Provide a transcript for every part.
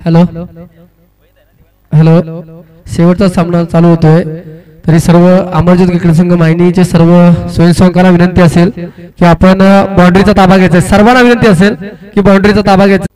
Hello hello शेवटचा सामना चालू होतोय तरी सर्व अमरजित क्रिकेट संघ मायनीचे सर्व स्वयंसेवकांना विनंती असेल की आपण बाउंड्रीचा ताबा घ्यायचा सर्वांना विनंती असेल की बाउंड्रीचा ताबा घ्यायचा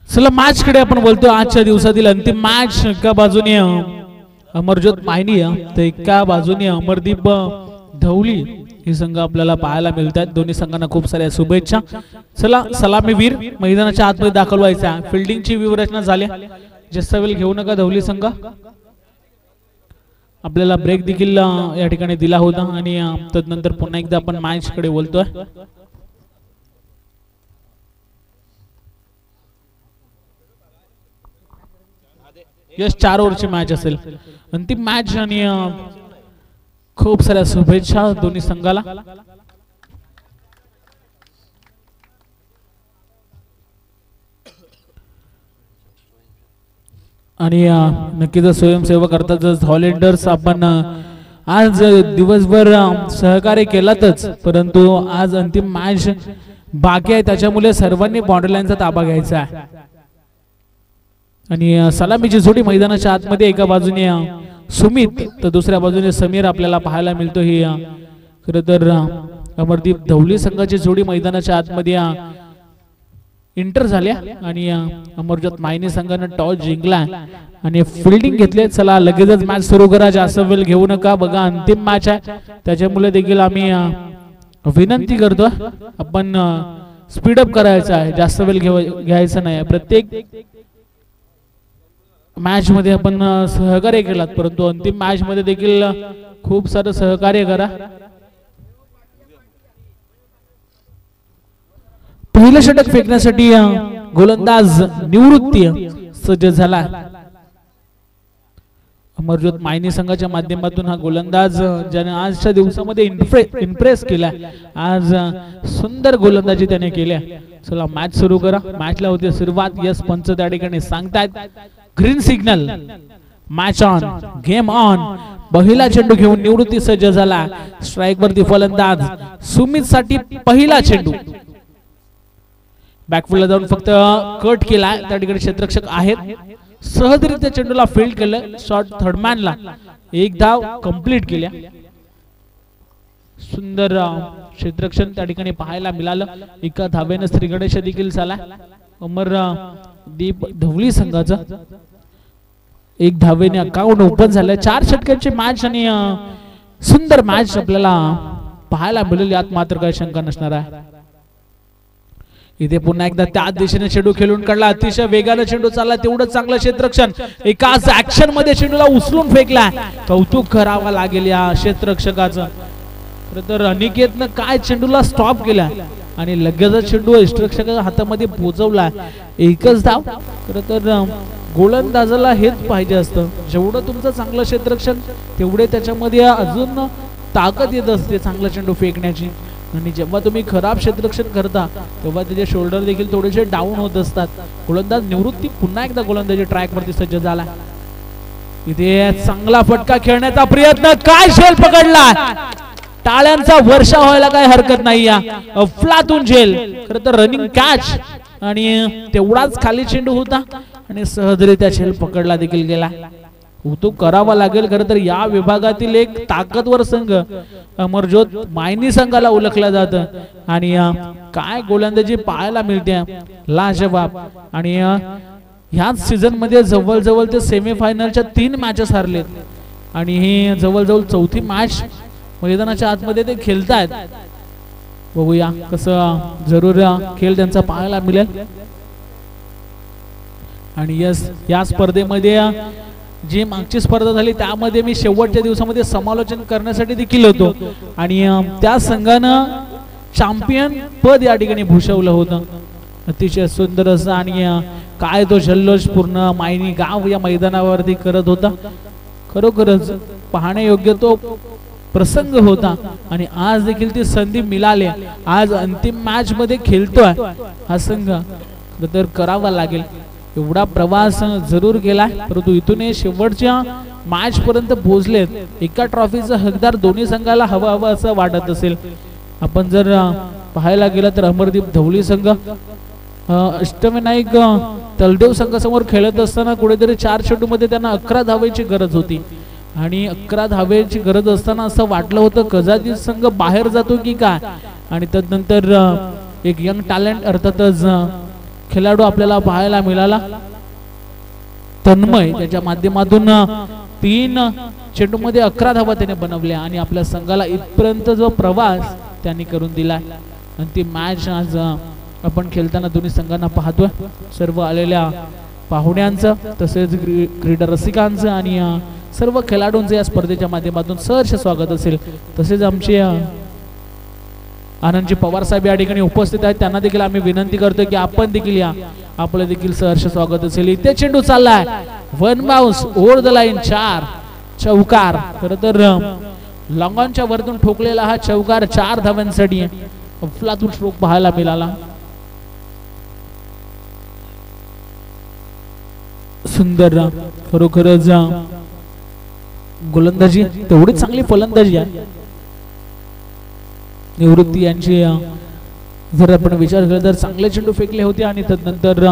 चला मॅच कडे आपण बोलतो आजच्या दिवसातील अंतिम मॅच एका बाजूने अमरज्योत मायनी तर एका बाजूने अमरदीप धवली हे संघ आपल्याला पाहायला मिळतात दोन्ही संघांना खूप साऱ्या शुभेच्छा चला सलामीवीर मैदानाच्या आतमध्ये दाखल व्हायचा फिल्डिंगची व्यूहरचना झाली जास्त वेळ घेऊ नका धवली संघ आपल्याला ब्रेक देखील या ठिकाणी दिला होता आणि तदनंतर पुन्हा एकदा आपण मॅच कडे बोलतोय यस 4 ओव्हरची मॅच असेल अंतिम मॅच आणि खूप साऱ्या शुभेच्छा दोन्ही संघाला आणि नक्कीच स्वयंसेवक अर्थातच हॉलेंडर्स आपण आज दिवसभर सहकार्य केलातच परंतु आज अंतिम मॅच बाकी आहे त्याच्यामुळे सर्वांनी बाउंड्री लाईनचा ताबा घ्यायचा आहे आणि सलामीची जोडी मैदानाच्या आतमध्ये एका बाजूने सुमित तर दुसऱ्या बाजूने समीर आपल्याला पाहायला मिळतो ही खरं तर अमरदीप धवली संघाची जोडी मैदानाच्या आतमध्ये इंटर झाल्या आणि अमरज्योत मायनी संघाने टॉस जिंकला आणि फिल्डिंग घेतले चला लगेचच मॅच सुरू करा जास्त वेळ घेऊ नका बघा अंतिम मॅच आहे त्याच्यामुळे देखील आम्ही विनंती करतो आपण स्पीड अप करायचा आहे जास्त वेळ घ्यायचा नाही प्रत्येक मॅच मध्ये आपण सहकार्य केलात परंतु अंतिम मॅच मध्ये देखील खूप सारं सहकार्य करा पहिलं षटक फेकण्यासाठी गोलंदाज निवृत्ती सज्ज झाला अमरज्योत मायनी संघाच्या माध्यमातून हा गोलंदाज ज्याने आजच्या दिवसामध्ये इम्प्रेस केला आज सुंदर गोलंदाजी त्याने केल्या चला मॅच सुरू करा मॅचला होती सुरुवात यस पंच त्या ठिकाणी सांगतायत green signal match on game on पहिला चेंडू घेऊन निवृत्ती सज्ज झाला स्ट्राइक वरती फलंदाज सुमित साठी पहिला चेंडू बॅकफुटला जाऊन फक्त कट केला त्या ठिकाणी क्षेत्ररक्षक आहेत सहजरित्या चेंडूला फील्ड केलं शॉट थर्डमॅनला एक धाव कंप्लीट केल्या सुंदर क्षेत्ररक्षण त्या ठिकाणी पाहायला मिळालं एका धावेने श्री गणेश देखील झाला अमरदीप धवली संघाचा एक धावेने अकाउंट ओपन झालं. 4 षटकांची मॅच आणि सुंदर मॅच आपल्याला पाहायला मिळेल, यात मात्र काही शंका नसणार आहे. इथे पुन्हा एकदा त्याच दिशेने चेंडू खेळून काढला. अतिशय वेगाने चेंडू चालला, तेवढं चांगलं क्षेत्ररक्षण. एकाच ऍक्शन मध्ये चेंडूला उचलून फेकला. कौतुक करावं लागेल या क्षेत्ररक्षकाचं. खरं तर अनिकेतनं काय चेंडूला स्टॉप केला आणि लगेचच चेंडू क्षेत्ररक्षकाच्या हातामध्ये पोहोचवला. एकच धाव. खरं तर गोलंदाजाला हेच पाहिजे असतं, जेवढं तुमचं चांगलं क्षेत्ररक्षण तेवढे त्याच्यामध्ये अजून ताकद येत असते चांगला चेंडू फेकण्याची. आणि जेव्हा तुम्ही खराब क्षेत्ररक्षण करता तेव्हा त्याचे शोल्डर देखील थोडेसे डाऊन होत असतात. गोलंदाज निवृत्ती पुन्हा एकदा गोलंदाजी ट्रॅक वरती सज्ज झाला. इथे चांगला फटका खेळण्याचा प्रयत्न, काय झेल पकडला. टाळ्यांचा वर्षा व्हायला काय हरकत नाही. या अफलातून झेल. खरं तर रनिंग कॅच आणि तेवढाच खाली चेंडू होता आणि सहजरित्या झेल पकडला देखील गेला. कौतुक करावा लागेल. खरं तर या विभागातील एक ताकदवर संघ अमरज्योत मायनी संघाला ओळखला जातं आणि काय गोलंदाजी पाहायला मिळते, लाजवाब. आणि ह्याच सीझन मध्ये जवळजवळ ते सेमीफायनलच्या 3 मॅचेस हारलेत आणि ही जवळजवळ 4थी मॅच मैदानाच्या आतमध्ये ते खेळतायत. बघूया कसं जरूर खेळ त्यांचा पाहायला मिळेल. आणि या स्पर्धेमध्ये जी मागची स्पर्धा झाली त्यामध्ये मी शेवटच्या दिवसामध्ये समालोचन करण्यासाठी देखील होतो आणि त्या संघानं चॅम्पियन पद या ठिकाणी भूषवलं होतं. अतिशय सुंदर असं आणि काय तो जल्लोष पूर्ण मायनी गाव या मैदानावरती करत होता. खरोखरच पाहण्यायोग्य तो प्रसंग होता आणि आज देखील ती संधी मिळाली. आज अंतिम मॅच मध्ये खेळतोय हा संघ, तर करावा लागेल. एवढा प्रवास जरूर केला, परंतु इथून शेवटच्या मॅच पर्यंत पोहोचलेत. एका ट्रॉफीचा हकदार दोन्ही संघाला हवा असं वाटत असेल. आपण जर पाहायला गेलं तर अमरदीप धवली संघ अष्टविनायक तलदेव संघासमोर खेळत असताना कुठेतरी 4 चेंडू मध्ये त्यांना 11 धावेची गरज होती आणि 11 धावेची गरज असताना असं वाटलं होतं कदाचित संघ बाहेर जातो की काय. आणि त्यानंतर एक यंग टॅलेंट अर्थातच खेळाडू आपल्याला पाहायला मिळाला, तन्मय. त्याच्या माध्यमातून 3 चेंडू मध्ये 11 धावा त्याने बनवल्या आणि आपल्या संघाला इथपर्यंत जो प्रवास त्यांनी करून दिला. आणि ती मॅच आज आपण खेळताना दोन्ही संघांना पाहतोय. सर्व आलेल्या पाहुण्यांचं तसेच क्रीडा रसिकांचं आणि सर्व खेळाडूंचं या स्पर्धेच्या माध्यमातून सहर्ष स्वागत असेल. तसेच आमचे आनंदजी पवार साहेब या ठिकाणी उपस्थित आहेत, त्यांना देखील आम्ही विनंती करतोय की आपण देखील या, आपलं देखील सहर्ष स्वागत असेल. इथे चेंडू चाललाय, 1 बाउन्स ओव्हर द लाईन, 4 चौकार. खरं तर लॉंगॉनच्या वरतून ठोकलेला हा चौकार 4 धावांसाठी अफलातून स्ट्रोक पाहायला मिळाला. सुंदर खरोखरच गोलंदाजी तेवढीच चांगली फलंदाजी आहे. निवृत्ती यांची जर आपण विचार केला तर चांगले चेंडू फेकले होते आणि त्यानंतर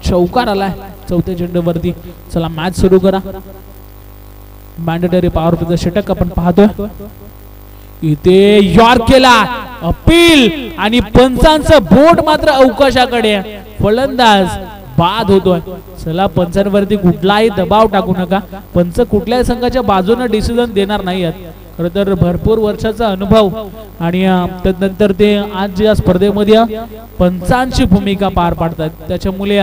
चौकार आलाय 4थ्या चेंडूवरती. चला मॅच सुरू करा. मॅन्डेटरी पॉवर प्लेचं षटक आपण पाहतोय. इथे यॉर्क केला, अपील आणि पंचांचं बोट मात्र अवकाशाकडे. फलंदाज बाद होतोय. चला पंचांवरती कुठलाही दबाव टाकू नका. पंच कुठल्याही संघाच्या बाजूने डिसिजन देणार नाहीत. खरं तर भरपूर वर्षाचा अनुभव आणि त्यानंतर ते आज या स्पर्धेमध्ये पंचांची भूमिका पार पाडतात, त्याच्यामुळे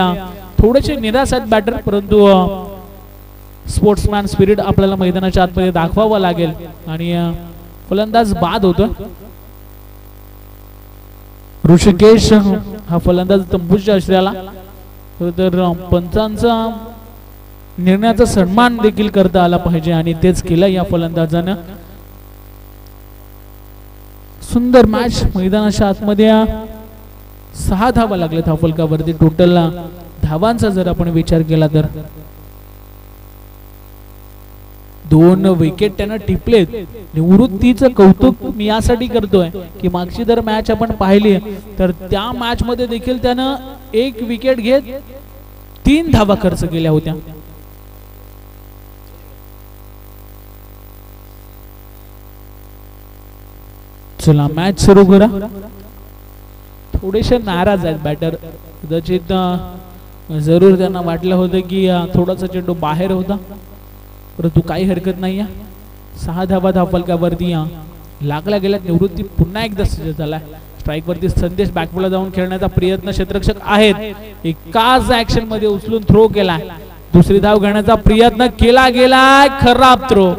थोडेसे निराश आहेत बॅटर. परंतु स्पोर्ट्समॅन स्पिरिट आपल्याला मैदानाच्या आतमध्ये दाखवावं लागेल. आणि फलंदाज बाद होतो. ऋषिकेश हा फलंदाज तंबूच्या आश्रयाला. तर पंचांचा निर्णयाचा सन्मान देखील करता आला पाहिजे आणि तेच केलं या फलंदाजानं. सुंदर मॅच. मैदानाच्या आतमध्ये 6 धावा लागल्या धावफलकावरती. टोटल धावांचा जर आपण विचार केला तर 2 विकेट त्यानं टिपलेत. निवृत्तीचं कौतुक मी यासाठी करतोय की मागची जर मॅच आपण पाहिली तर त्या मॅच मध्ये देखील त्यानं 1 विकेट घेत 3 धावा खर्च केल्या होत्या. चला मॅच सुरू करा. थोडेसे नाराज आहेत बॅटर. कदाचित जरूर त्यांना वाटलं होतं की थोडासा चेंडू बाहेर होता, परंतु काही हरकत नाही. 6 धावा धावफलकावरती लागल्या गेल्यात. निवृत्ती पुन्हा एकदा सज्ज झाला. स्ट्राईक वरती संदेश बॅकफुटला जाऊन खेळण्याचा प्रयत्न क्षेत्ररक्षक आहेत. एकाच ऍक्शन मध्ये उचलून थ्रो केलाय. दुसरी धाव घेण्याचा प्रयत्न केला गेलाय. खराब थ्रो.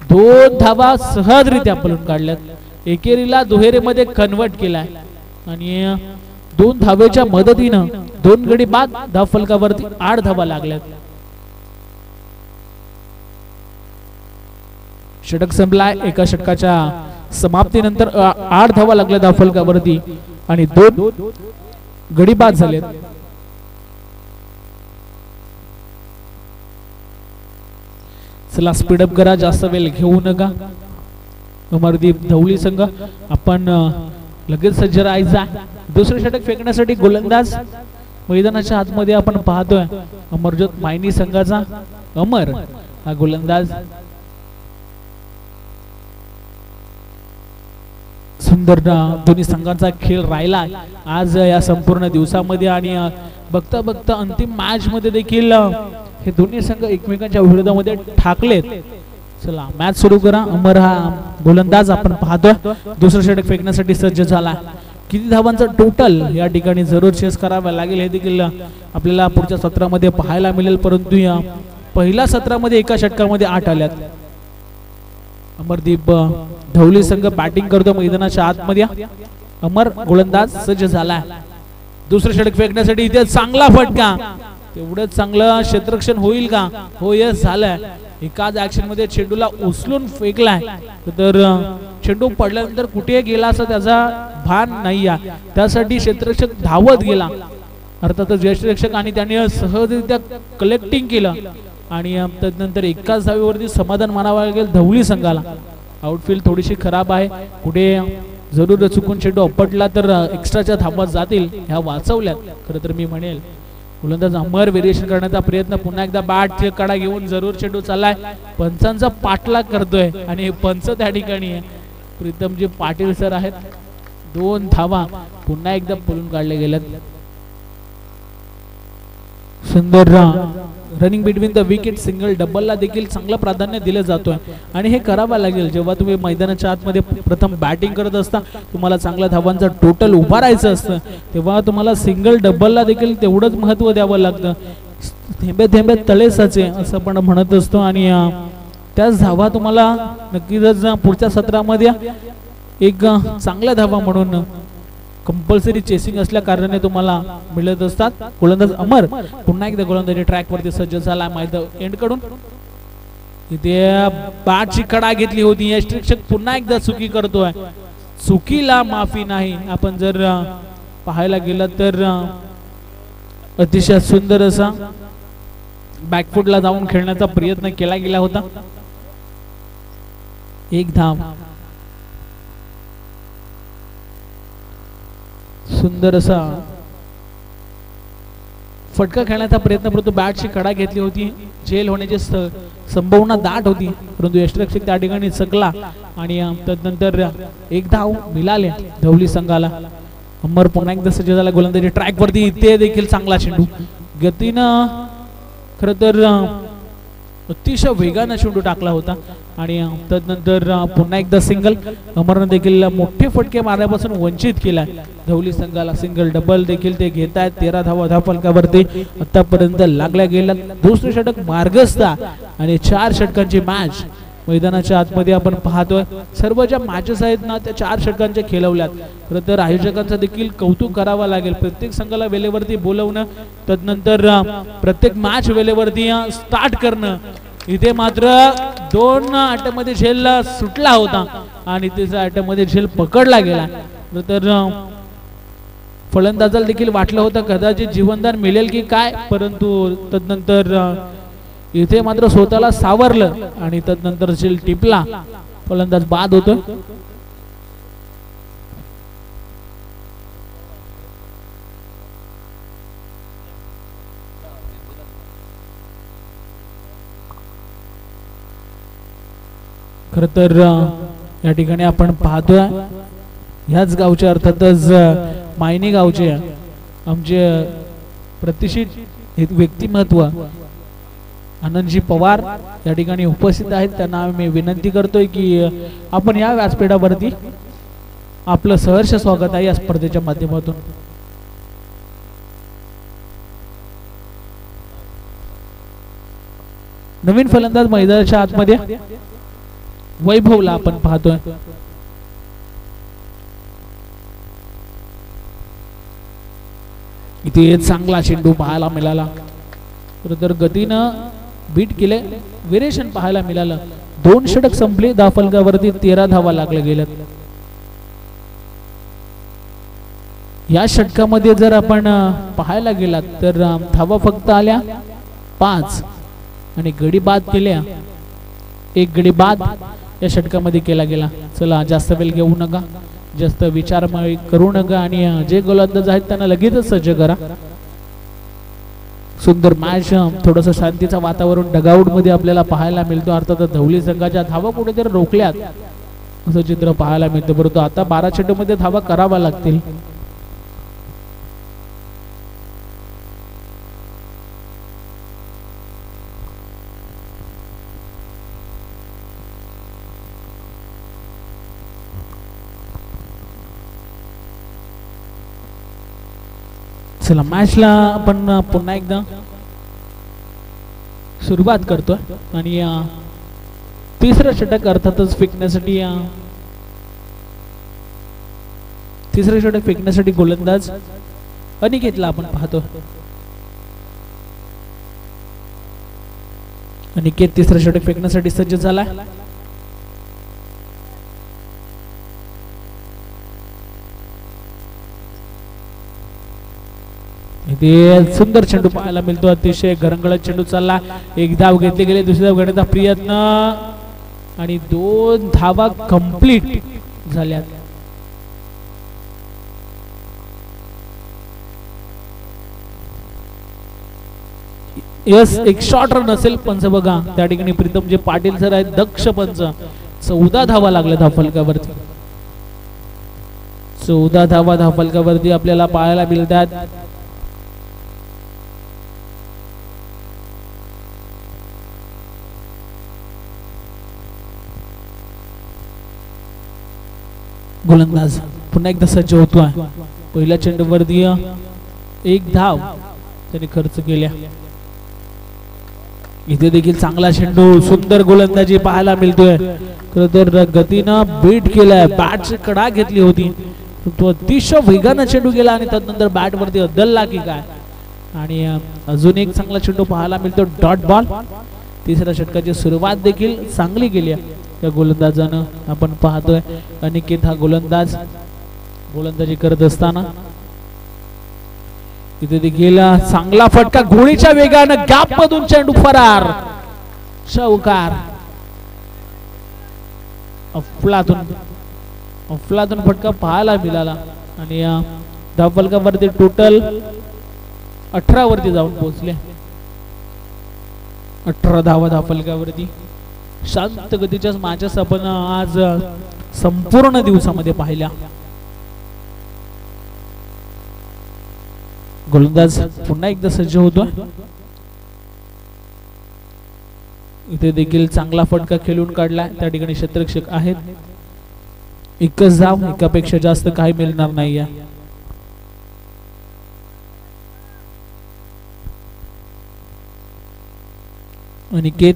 2 धावा सहजरित्या पळून काढल्यात. एकेरीला दुहेरीमध्ये कन्वर्ट केलाय आणि 2 धावेच्या मदतीनं 2 गडी बाद. धावफलकावरती 8 धावा लागल्यात. षटक संपलाय. एका षटकाच्या समाप्तीनंतर 8 धावा लागल्या धावफलकावरती आणि 2 गडी बाद झालेत. चला स्पीडअप करा, जास्त वेळ घेऊ नका. अमरदीप धवली संघ आपण लगेच सज्ज राहायचा. दुसरे षटक फेकण्यासाठी गोलंदाज मैदानाच्या आतमध्ये आपण पाहतोय. अमरज्योत मायनी संघाचा अमर हा गोलंदाज. सुंदर दोन्ही संघांचा खेळ राहिला आज या संपूर्ण दिवसामध्ये आणि बघता बघता अंतिम मॅच मध्ये देखील हे दोन्ही संघ एकमेकांच्या विरोधामध्ये ठाकलेत. चला मॅच सुरू करा. अमर हा गोलंदाज आपण पाहतोय. दुसरं षटक फेकण्यासाठी सज्ज झाला. किती धावांचा टोटल या ठिकाणी जरूर चेस करावा लागेल हे देखील आपल्याला पुढच्या सत्रामध्ये पाहायला मिळेल, परंतु या पहिल्या सत्रामध्ये एका षटकामध्ये 8 आल्यात. अमरदीप धवली संघ बॅटिंग करतो मैदानाच्या आतमध्ये. अमर गोलंदाज सज्ज झाला. दुसरं षटक फेकण्यासाठी इथे चांगला फटका. तेवढंच चांगलं क्षेत्ररक्षण होईल का? हो यस झालंय. एकाच ऍक्शन मध्ये चेंडूला उचलून फेकलाय, तर चेंडू पडल्यानंतर कुठे गेला असं त्याचा भान नाही आहे. त्यासाठी क्षेत्ररक्षक धावत गेला. अर्थातच यष्टिरक्षक आणि त्याने सहजरित्या कलेक्टिंग केलं आणि त्यानंतर एकाच धावेवरती समाधान मानावं लागेल धवली संघाला. आउटफील्ड थोडीशी खराब आहे. कुठे जरूर चुकून चेंडू अपटला तर एक्स्ट्राच्या धावा जातील, ह्या वाचवल्यात. खरं तर मी म्हणेल गोलंदाज अमर व्हेरिएशन करण्याचा प्रयत्न. पुन्हा एकदा बॅटचे कडा घेऊन जरूर चेंडू चाललाय. पंचांचा पाठलाग करतोय आणि पंच त्या ठिकाणी आहे. प्रीतमजी पाटील सर आहेत. 2 धावा पुन्हा एकदा पळून काढले गेल्यात. सुंदर running between the wicket. Single डबलला देखील चांगलं प्राधान्य दिलं जातोय आणि हे करावं लागेल. जेव्हा तुम्ही मैदानाच्या आतमध्ये प्रथम बॅटिंग करत असता, तुम्हाला चांगल्या धावांचा टोटल उभारायचं असतं, तेव्हा तुम्हाला सिंगल डबलला देखील तेवढंच महत्व द्यावं लागतं. थेंबे थेंबे तळे साचे असं आपण म्हणत असतो आणि त्याच धावा तुम्हाला नक्कीच पुढच्या सत्रामध्ये एक चांगल्या धावा म्हणून कंपल्सरी चेसिंग असल्या कारणाने तुम्हाला मिळत असतात. गोलंदाज अमर पुन्हा एकदा गोलंदाजी ट्रॅक वरती सज्ज झाला. मैदान एंड कडून इथे बॅटची कडा घेतली होती. यष्टिरक्षक पुन्हा एकदा चुकी करतोय. चुकीला माफी नाही. आपण जर पाहायला गेलं तर अतिशय सुंदर असा बॅकफुटला जाऊन खेळण्याचा प्रयत्न केला गेला होता. 1 धाव. सुंदर असा फटका खेळण्याचा प्रयत्न, परंतु बॅटची कडा घेतली होती. झेल होण्याची संभावना दाट होती, परंतु यष्टिरक्षक त्या ठिकाणी चकला आणि त्यानंतर 1 धाव मिळाले धवली संघाला. अमर पुन्हा एकदा सज्ज झाला गोलंदाजी ट्रॅक वरती. ते देखील चांगला चेंडू गतीनं खरं तर अतिशय वेगानं चेंडू टाकला होता आणि त्यानंतर पुन्हा एकदा सिंगल. अमरनं देखील मोठे फटके मारण्यापासून वंचित केलाय धवली संघाला. सिंगल डबल देखील ते घेत आहेत. 13 धावा धावफलकावरती आतापर्यंत लागल्या गेल्या. दुसरे षटक मार्गस्थ आणि 4 षटकांची मॅच मैदानाच्या आतमध्ये आपण पाहतोय. सर्व ज्या मॅचेस आहेत ना त्या 4 षटकांच्या खेळवल्यात. खरं तर आयोजकांचं देखील कौतुक करावं लागेल. प्रत्येक संघाला वेळेवरती बोलवणं, त्यानंतर प्रत्येक मॅच वेळेवरती स्टार्ट करणं. इथे मात्र 2 अटॅकमध्ये झेल सुटला होता आणि 3ऱ्या अटॅकमध्ये झेल पकडला गेला. तर फलंदाजाला देखील वाटलं होतं कदाचित जीवनदान मिळेल की काय, परंतु तदनंतर इथे मात्र स्वतःला सावरलं आणि तदनंतर झेल टिपला. फलंदाज बाद होतो. खर तर या ठिकाणी आपण पाहतोय ह्याच गावचे अर्थातच मायनी गावचे आमचे प्रतिष्ठित व्यक्तिमत्व आनंदजी पवार या ठिकाणी उपस्थित आहेत. त्यांना मी विनंती करतोय की आपण या व्यासपीठावरती आपलं सहर्ष स्वागत आहे या स्पर्धेच्या माध्यमातून. नवीन फलंदाज मैदानाच्या आतमध्ये वैभवला आपण पाहतोय. इथे चांगला चेंडू पाहायला मिळाला. तर गतीनं बीट केले, व्हेरिएशन पाहायला मिळालं. 2 षटक संपले, 10 फलकावरती 13 धावा लागल्या गेल्यात. या षटकामध्ये जर आपण पाहायला गेलात तर धावा फक्त आल्या 5 आणि गडी बाद केल्या. 1 गडी बाद या षटकामध्ये केला गेला. चला जास्त वेळ घेऊ नका, जास्त विचार करू नका आणि जे गोलंदाज आहेत त्यांना लगेचच सज्ज करा. सुंदर मॅच, थोडस शांतीचं वातावरण डगआउट मध्ये आपल्याला पाहायला मिळतो. अर्थात धवली संघाच्या धावा कुठेतरी रोखल्यात असं चित्र पाहायला मिळतं. परंतु आता 12 चेंडूमध्ये धावा कराव्या लागतील. चला मॅचला आपण पुन्हा एकदा सुरुवात करतोय आणि तिसरं षटक अर्थातच फेकण्यासाठी तिसरं षटक फेकण्यासाठी गोलंदाज अनिकेतला आपण पाहतो. अनिकेत तिसरं षटक फेकण्यासाठी सज्ज झाला. इथे सुंदर चेंडू पाहायला मिळतो. अतिशय गरंगळत चेंडू चालला. 1 धाव घेतली गेली, दुसरी धाव घेण्याचा प्रयत्न आणि 2 धावा कंप्लीट झाल्या. यस, एक शॉर्ट रन असेल. पंच बघा त्या ठिकाणी प्रीतम जे पाटील सर आहेत, दक्ष पंच. 14 धावा लागल्या धावफलकावरती. 14 धावा धावफलकावरती आपल्याला पाहायला मिळतात. गोलंदाज पुन्हा एकदा सज्ज होतोय. पहिल्या चेंडूवरती 1 धाव त्याने खर्च केल्या. इथे देखील चांगला चेंडू, सुंदर गोलंदाजी पाहायला मिळतोय. तर गतीनं बीट केलाय, बॅटची कडा घेतली होती, तो अतिशय वेगानं चेंडू गेला आणि त्यानंतर बॅट वरती अदलला की काय. आणि अजून एक चांगला चेंडू पाहायला मिळतो, डॉट बॉल. तिसऱ्या षटकाची सुरुवात देखील चांगली केली त्या गोलंदाजानं. आपण पाहतोय अनिकेत हा गोलंदाजी करत असताना इथे देखील चांगला फटका, गोळीच्या वेगानं गॅप मधून चेंडू फरार, चौकार. अफलातून फटका पाहायला मिळाला आणि धावफलकावरती टोटल 18 वरती जाऊन पोहोचले. 18 धावा धावफलकावरती. शांत गतीच्या मॅचेस आपण आज संपूर्ण दिवसामध्ये पाहिल्या. गोलंदाज पुन्हा एकदा सज्ज होतो. इथे देखील चांगला फटका खेळून काढला. त्या ठिकाणी क्षेत्ररक्षक आहेत. एकच धाव, एकापेक्षा जास्त काही मिळणार नाही. अनिकेत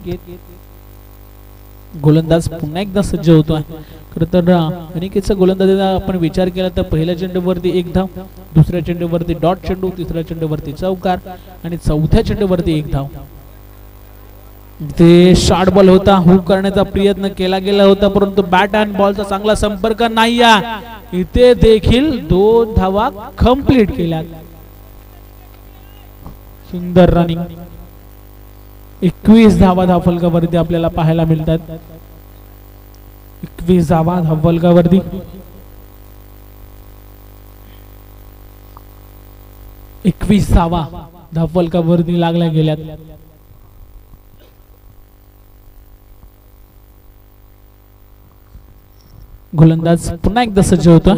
गोलंदाज पुन्हा एकदा सज्ज होतो. खरं तर अनिकेतचा गोलंदाजीचा आपण विचार केला तर पहिल्या चेंडूवरती 1 धाव, दुसऱ्या चेंडूवरती डॉट चेंडू, तिसऱ्या चेंडूवरती चौकार आणि चौथ्या चेंडूवरती 1 धाव. ते शॉर्ट बॉल होता, हुक करण्याचा प्रयत्न केला गेला होता, परंतु बॅट अँड बॉलचा चांगला संपर्क नाही. इथे देखील 2 धावा कंप्लीट केल्या. सुंदर रनिंग. 21 धावा धावफलकावरती आपल्याला पाहायला मिळतात. 21 धावा धावफलकावरती. धावफलकावरती लागल्या गेल्यात. गोलंदाज पुन्हा एकदा सज्ज होता.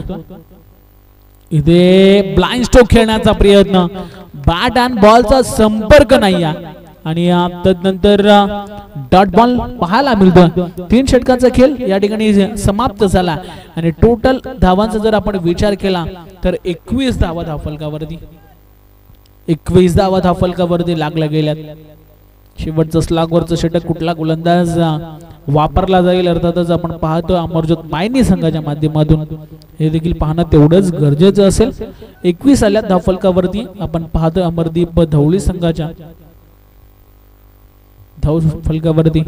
इथे ब्लाइंड स्ट्रोक खेळण्याचा प्रयत्न, बॅट अँड बॉलचा संपर्क नाही आहे आणि तदनंतर डॉट बॉल पाहायला मिळतो. 3 षटकांचा खेळ या ठिकाणी समाप्त झाला आणि टोटल धावांचा जर आपण विचार केला तर 21 धावा धावफलकावरती 21 धावा धावफलकावरती लागल्या गेल्यात. शेवटचं स्लॉगवरचं षटक कुठला गोलंदाज वापरला जाईल अर्थातच आपण पाहतो अमरज्योत मायनी संघाच्या माध्यमातून हे देखील पाहणं तेवढंच गरजेचं असेल. 21 आल्या धावफलकावरती आपण पाहतो अमरदीप धवळी संघाच्या धावफलकावरती.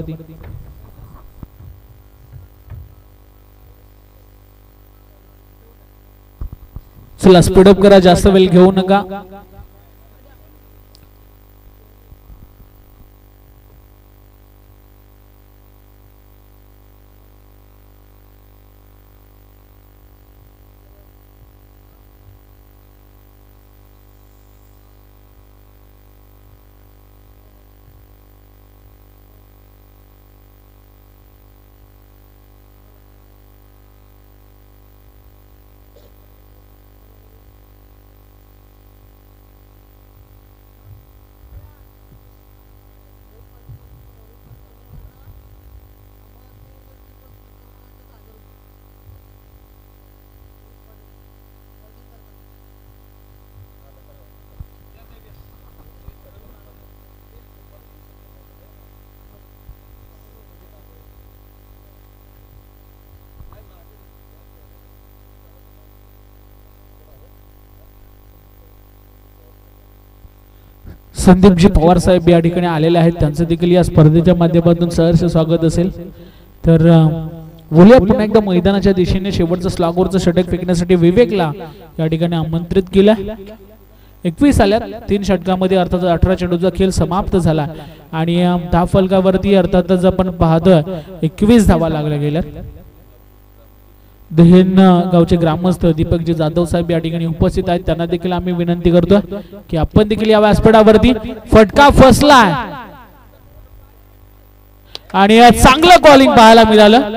चला स्पीडअप करा, जास्त वेळ घेऊ नका. संदीपजी पवार साहेब या ठिकाणी आलेले आहेत, त्यांचं देखील या स्पर्धेच्या माध्यमातून सहर्ष स्वागत असेल. तर बोलूया पुन्हा एकदा मैदानाच्या दिशेने शेवटचं स्लॉगवरचं षटक फेकण्यासाठी विवेकला या ठिकाणी आमंत्रित केलं. 21 आल्यात 3 षटकामध्ये अर्थात 18 चेंडूचा खेळ समाप्त झाला आणि धावफलकावरती अर्थातच आपण पाहतोय 21 धावा लागल्या गेल्यात. दहेन गावचे ग्रामस्थ दीपकजी जाधव साहेब या ठिकाणी उपस्थित आहेत, त्यांना देखील आम्ही विनंती करतो की आपण देखील या व्यासपीठावरती फटका फसला आणि चांगलं कॉलिंग पाहायला मिळालं,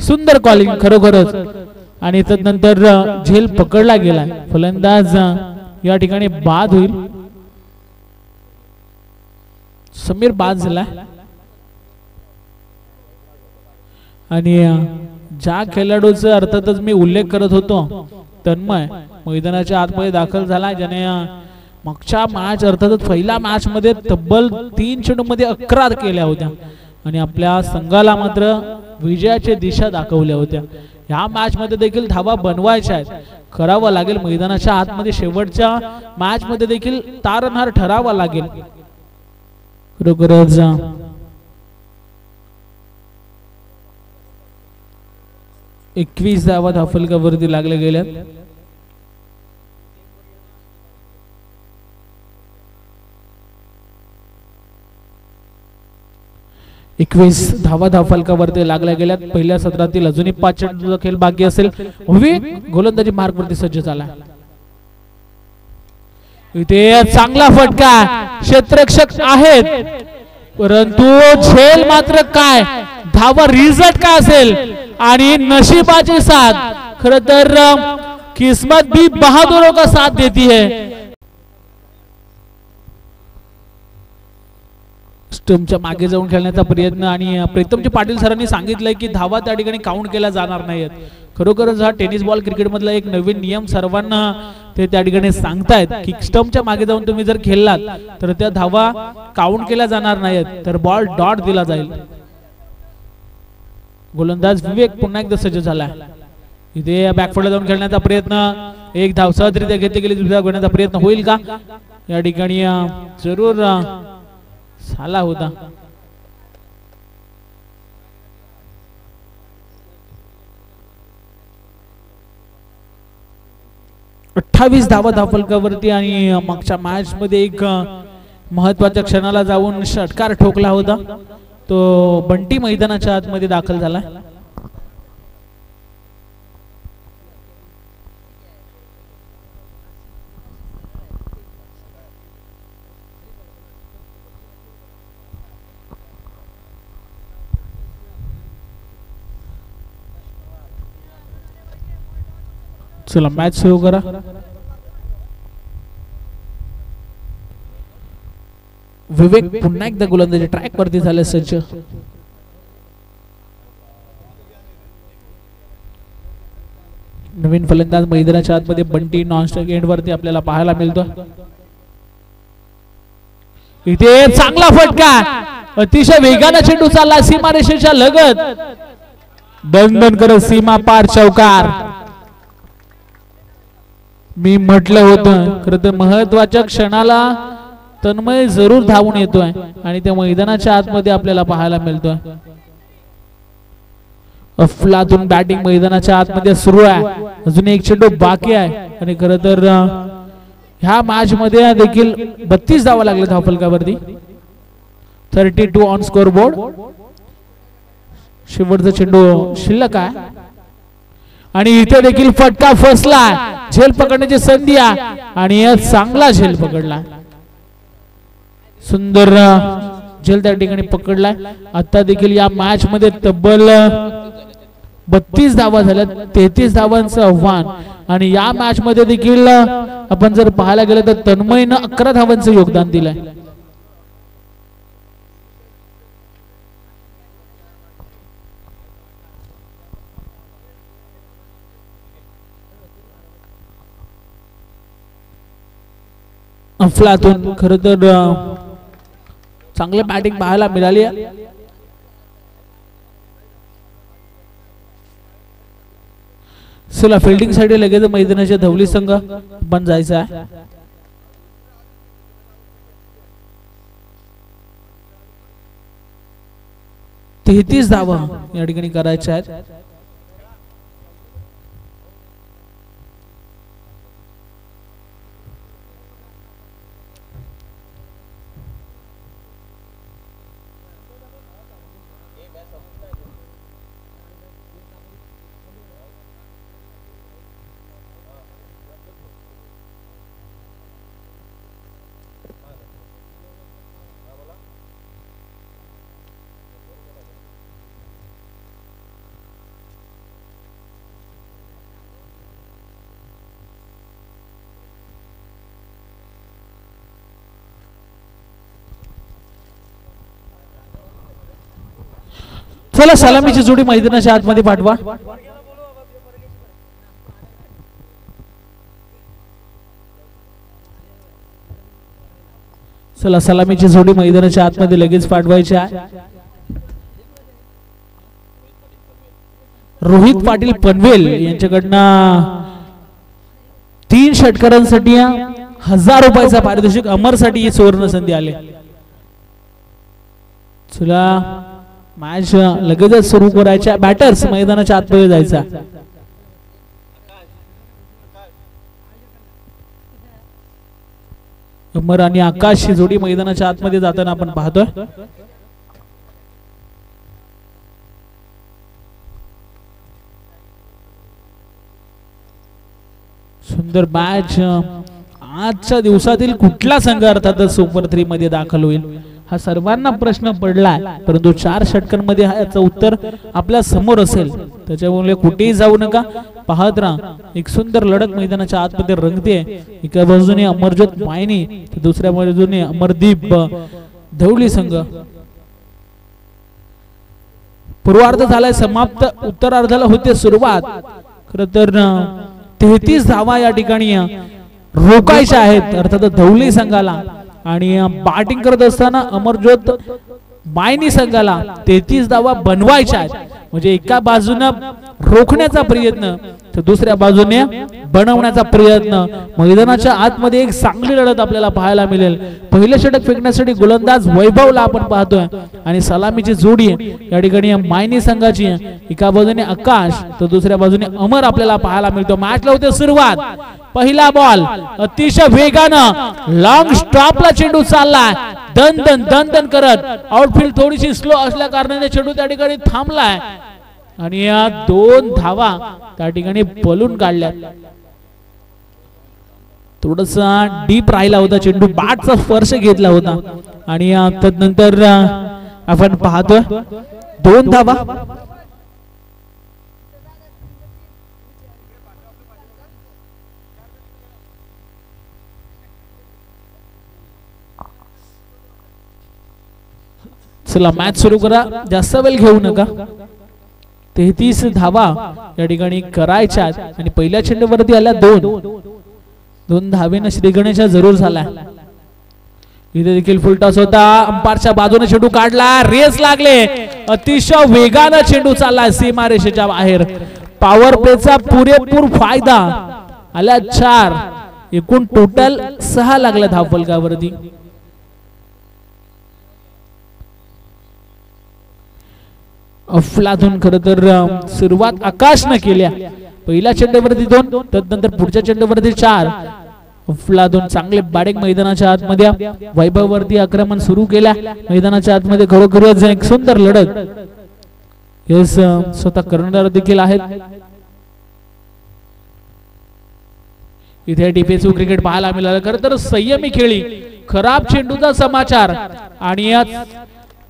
सुंदर कॉलिंग खरोखरच. आणि तदनंतर झेल पकडला गेला, फलंदाज या ठिकाणी बाद होईल, समीर बाद झाला. आणि ज्या खेळाडूचा अर्थातच मी उल्लेख करत होतो तन्मय मैदानाच्या आतमध्ये दाखल झाला, ज्याने मागच्या मॅच अर्थातच पहिल्या मॅच मध्ये तब्बल 3 चेंडू मध्ये 11 केल्या होत्या आणि आपल्या संघाला मात्र विजयाची दिशा दाखवल्या होत्या. ह्या मॅच मध्ये देखील धावा बनवायच्या आहेत, करावं लागेल मैदानाच्या आतमध्ये. शेवटच्या मॅच मध्ये देखील तारणहार ठरावा लागेल. खरोखरच 21 धावा धावफलकावरती लागल्या गेल्या. धावा धावफलकावरती लागल्या गेल्यात. पहिल्या सत्रातील अजूनही 5 चेंडूचा खेळ बाकी असेल. गोलंदाजी मार्गवरती सज्ज झाला. इथे चांगला फटका, क्षेत्ररक्षक आहेत परंतु झेल मात्र काय, धावा रिझल्ट काय असेल आणि नशीबाची साथ. खर तर किस्मत भी बहादुरों का साथ देती है. स्टंपच्या मागे जाऊन खेळण्याचा प्रयत्न आणि प्रीतमजी पाटील सरांनी सांगितलंय की धावा त्या ठिकाणी काउंट केल्या जाणार नाहीत. खरोखरच हा टेनिस बॉल क्रिकेट मधला एक नवीन नियम सर्वांना ते त्या ठिकाणी सांगतायत की स्टंपच्या मागे जाऊन तुम्ही जर खेळलात तर त्या धावा काउंट केल्या जाणार नाहीत, तर बॉल डॉट दिला जाईल. गोलंदाज विवेक पुन्हा एकदा सज्ज झाला. इथे बॅकफुटला जाऊन खेळण्याचा प्रयत्न, एक धाव सहजरित्या घेतली गेली, दुसरा घेण्याचा प्रयत्न होईल का या ठिकाणी जरूर झाला होता. अठ्ठावीस धावा धावफलकावरती आणि मागच्या मॅच मध्ये एक महत्वाच्या क्षणाला जाऊन षटकार ठोकला होता, तो बंटी मैदानाच्या आतमध्ये दाखल झाला. चला मॅच सुरू करा. विवेक पुन्हा एकदा गोलंदाजी ट्रॅक वरती झाले सज्ज. नवीन फलंदाज मैदानाच्या आतमध्ये बंटी नॉनस्टॉप एंड वरती आपल्याला पाहायला मिळतो. इथे चांगला फटका, अतिशय वेगाने चेंडू चालला सीमारेषेच्या लगत, दणदण करत सीमा पार चौकार. मी म्हटलं होतं खरं तर महत्वाच्या क्षणाला तन्मय जरूर धावून येतोय आणि त्या मैदानाच्या आतमध्ये आपल्याला पाहायला मिळतोय. अफलातून बॅटिंग मैदानाच्या आतमध्ये सुरू आहे, अजून एक चेंडू बाकी आहे आणि खरं तर ह्या मॅच मध्ये देखील 32 धावा लागले धावफलकावरती. 32 ऑन स्कोर बोर्ड. शेवटचा चेंडू शिल्लक आहे आणि इथे देखील फटका फसला, झेल पकडण्याची संधी आहे आणि चांगला झेल पकडला, सुंदर झेल त्या ठिकाणी पकडलाय. आता देखील या मॅच मध्ये तब्बल 32 धावा झाल्या, 33 धावांचं आव्हान आणि या मॅच मध्ये देखील आपण जर पाहायला गेलं तर तन्मयनं 11 धावांचं योगदान दिलंय. अफलातून खरं तर चांगली बॅटिंग पाहायला मिळाली आहे. चला फिल्डिंग साठी लगेच मैदानाच्या धवली संघ पण जायचा आहे. तेहतीस धावा या ठिकाणी करायच्या आहेत. चला सलामीची जोडी मैदानाच्या आतमध्ये पाठवा. चला सलामीची जोडी मैदानाच्या आतमध्ये लगेच पाठवायची आहे. रोहित पाटील पनवेल यांच्याकडनं 3 षटकारांसाठी 1000 रुपयाचा पारितोषिक, अमरसाठी ही सुवर्ण संधी आले. चला मॅच लगेचच सुरू करायच्या. बॅटर्स मैदानाच्या आतमध्ये जायचा. अमर आणि आकाश ही जोडी मैदानाच्या आतमध्ये जाताना आपण पाहतोय. सुंदर मॅच. आजच्या दिवसातील कुठला संघ अर्थात सुपर 3 मध्ये दाखल होईल हा सर्वांना प्रश्न पडलाय, परंतु 4 षटकांमध्ये याचं उत्तर आपल्या समोर असेल. त्याच्यामुळे कुठेही जाऊ नका, पाहत राहा. एक सुंदर लढत मैदानाच्या आतमध्ये रंगते. एका बाजूने अमरज्योत मायनी तर दुसऱ्या बाजूने अमरदीप धवली संघ. पूर्वार्ध झालाय समाप्त, उत्तरार्धाला होते सुरुवात. खर तर 33 धावा या ठिकाणी रोखायच्या आहेत अर्थात धवली संघाला आणि बॅटिंग करत असताना अमरज्योत मायनी संघाला 33 धावा बनवायच्या आहेत. म्हणजे एका बाजूने रोखण्याचा प्रयत्न तर दुसऱ्या बाजूने बनवण्याचा प्रयत्न. मैदानाच्या आतमध्ये एक चांगली लढत आपल्याला पाहायला मिळेल. पहिलं षटक फेकण्यासाठी गोलंदाज वैभवला आपण पाहतोय आणि सलामीची जोडी या ठिकाणी मायनी संघाची. एका बाजूने आकाश तर दुसऱ्या बाजूने अमर आपल्याला पाहायला मिळतो. मॅचला होते सुरुवात. पहिला बॉल अतिशय वेगानं लॉंग स्टॉपला चेंडू चाललाय, दन करत. आउटफील्ड थोडीशी स्लो असल्या कारणाने चेंडू त्या ठिकाणी थांबलाय आणि या 2 धावा त्या ठिकाणी पलून काढल्यात. थोडासा डीप राहिला होता चेंडू, बॅटचा स्पर्श घेतला होता आणि तदनंतर आपण पाहतोय 2 धावा. चला मॅच सुरू करा, जास्त वेळ घेऊ नका. 33 धावा या ठिकाणी करायच्या आणि पहिल्या चेंडूवरती आल्या 2 धावेनं श्री गणेशा जरूर झाला. इथे देखील फुलटॉस होता, अंपायरच्या बाजूने चेंडू काढला, रेस लागले, अतिशय वेगानं चेंडू चाललाय सीमारेषेच्या बाहेर. पॉवर प्लेचा पुरेपूर फायदा, आल्या 4, एकूण टोटल 6 लागल्या धावफलकावरती. अफलातून खर तर सुरुवात आकाशनं केल्या. पहिल्या चेंडूवरती 2, त्यानंतर पुढच्या चेंडूवरती 4. अफलातून चांगले बॅटिंग मैदानाच्या आतमध्ये, वैभववरती आक्रमण सुरू केल्या. मैदानाच्या आतमध्ये खरोखरच एक सुंदर लढत यस स्वतः करणार देखील आहेत. इथे डिफेन्सिव्ह क्रिकेट पाहायला मिळालं. खरं तर संयमी खेळी, खराब चेंडूचा समाचार आणि या